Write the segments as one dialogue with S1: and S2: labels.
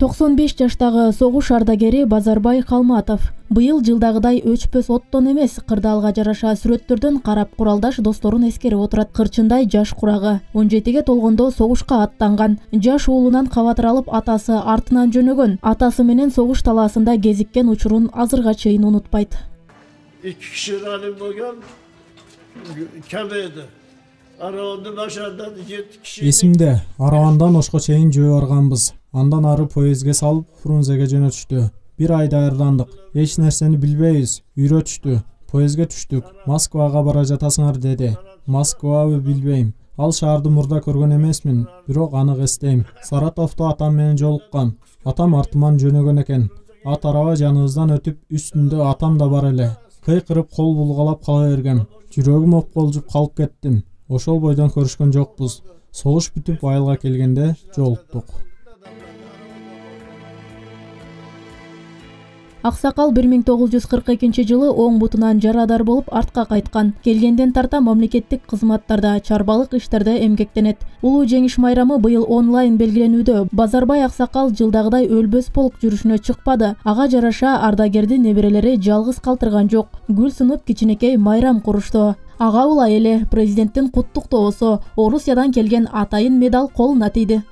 S1: 95 жаштагы согуш ардагери Базарбай Калматов быйыл жылдагыдай өчпөс оттон эмес, кырдаалга жараша сүрөттөрдөн карап куралдаш досторун эскерип отурат. Кырчындай жаш курагы 17ге толгондо согушка аттанган. Жаш уулунан кабатыр алып атасы артынан жөнөгөн. Атасы менен согуш талаасында кезиккен учурун азырга чейин унутпайт.
S2: 2 kişi ralim bo'lgan kamaydi. Aravandan aşağıdan 7 kişi.
S3: Esimde, Aravandan Oşko çeyin jөө barганбыз. Andan arı poyezge salıp Frunzege jөнөтүштү. Bir ay dayırlandık. Hiç nerseni bilbeyiz. Yürü düştü. Poyezge düştük. Moskvaga bara jatasыңар dedi. Moskva'yı bilbeyim. Al şaарды murda көргөн эмесмин. Бирок анык эстейм. Саратовдо атам менен жолуккан. Атам артыман жөнөгөн экен. Ат араба жаныбыздан өтүп, үстүндө атам да бар эле. Кыйкырып кол булгалап кала бергем. Жүрөгүм опколжуп калып кеттим. Ошол бойдон көрүшкөн жокпуз. Согуш бүтүп айылга келгенде жолуктук.
S1: Аксакал 1942-жылы оң бутунан жарадар болуп артка кайткан. Келгенден тарта мамлекеттик кызматтарда, чарбалык иштерде эмгектенет. Улуу жеңиш майрамы быйыл онлайн белгиленүүдө. Базарбай Аксакал жылдагыдай өлбөс полк жүрүшүнө чыкпады. Ага жараша ардагерди неберелери жалгыз калтырган жок. Гүл сынып кичинекей майрам курушту. Ага улай эле президенттин куттуктоосу Орусиядан келген атайын медал колуна тийди.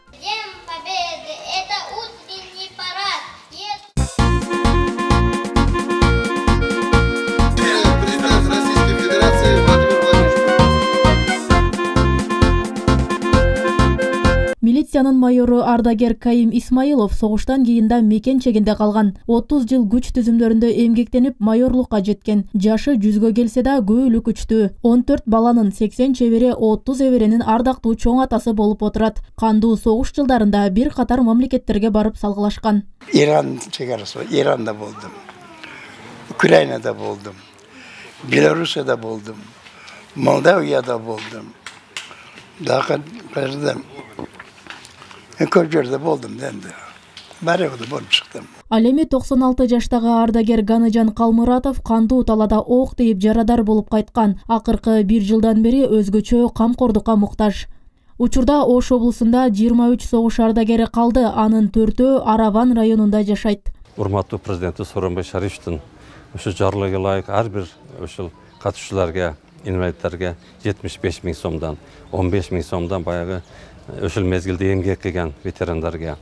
S1: Милициянын майору ардагер Кайым Исмаилов согуштан кийин да мекен-чегинде калган. 30 жыл күч түзүмдөрүндө эмгектенип майорлукка жеткен. Жашы 100гө келсе да көөлү күчтүү. 14 баланын 80 чебери 30 эберенин ардактуу чоң атасы болуп отурат. Кандуу согуш жылдарында бир катар мамлекеттерге барып салгылашкан.
S4: İran çekerisi var. İran'da buldum. Ukrayna'da buldum. Belarus'da buldum. Moldova'da buldum. Daha kadar Körjörde buldum dendi. Bari oldu bolup çıktım.
S1: Ал эми 96 жаштагы ардагер Ганыжан Калмуратов кандуу талада ок тийип жарадар болуп кайткан. Акыркы 1 жылдан бери өзгөчө камкордукка муктаж. Учурда Ош облусунда 23 согуш ардагери калды. Анын 4-өө Араван районунда жашайт.
S5: Урматтуу президенти Сооронбай Шариповдун ушу жарлыгы ылайык ар бир ушул катышууларга, инвалидтерге 75 000 сомдон, 15 000 сомдон баягы ошол мезгилде эмгек кылган ветерандарга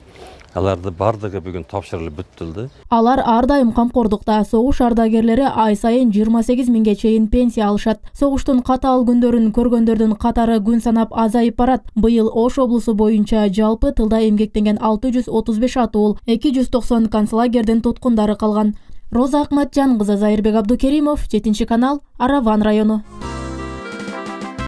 S5: аларды бардыгы бүгүн тапшырылып бүттүлдү.
S1: Алар ар дайым камкордукта. Согуш ардагерлери ай сайын 28 000ге чейин пенсия алышат. Согуштун катаал күндөрүн көргөндөрдүн катары күн санап азайып барат. Быйыл Ош облусу боюнча жалпы тылда эмгектенген 635 атуул, 290 концлагердин туткундары калган. Роза Акматжан кызы, Зайырбек Абдукеримов, 7 канал, Араван району.